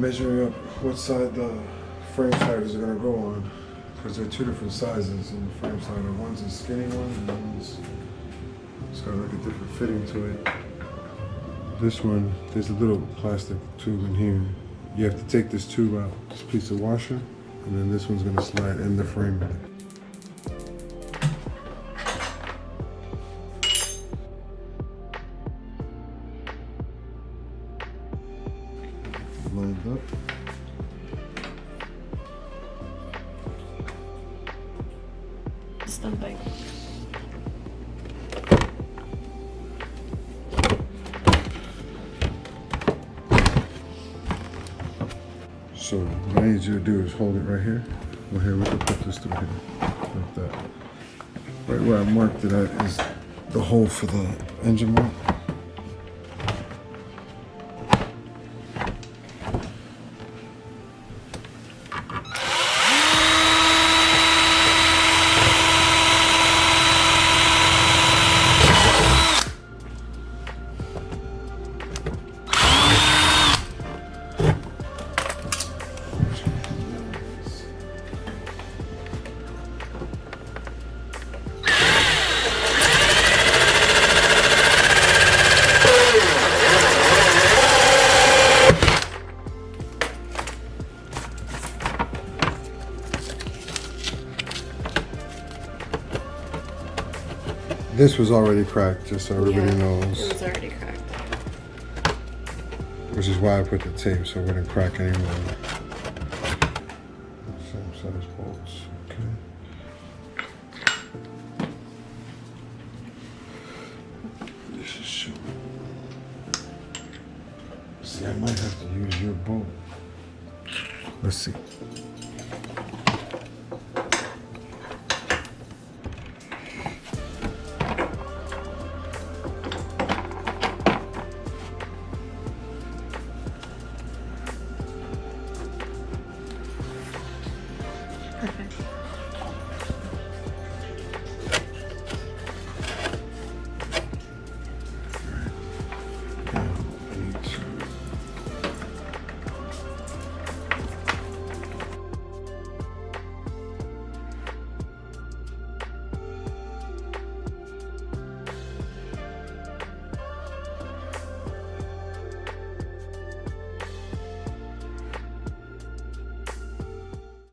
measuring up what side the frame sliders are gonna go on, because they're two different sizes in the frame slider. One's a skinny one, and one's it's got like a different fitting to it. This one, there's a little plastic tube in here. You have to take this tube out, this piece of washer, and then this one's gonna slide in the frame. Lined up. Stumping. So what I need you to do is hold it right here. Well, here, we can put this through here, like that. Right where I marked it at is the hole for the engine mount. This was already cracked, just so everybody knows. It was already cracked. Which is why I put the tape, so it wouldn't crack anymore. Same size bolts, okay. This is short. See, I might have to use your bolt. Let's see.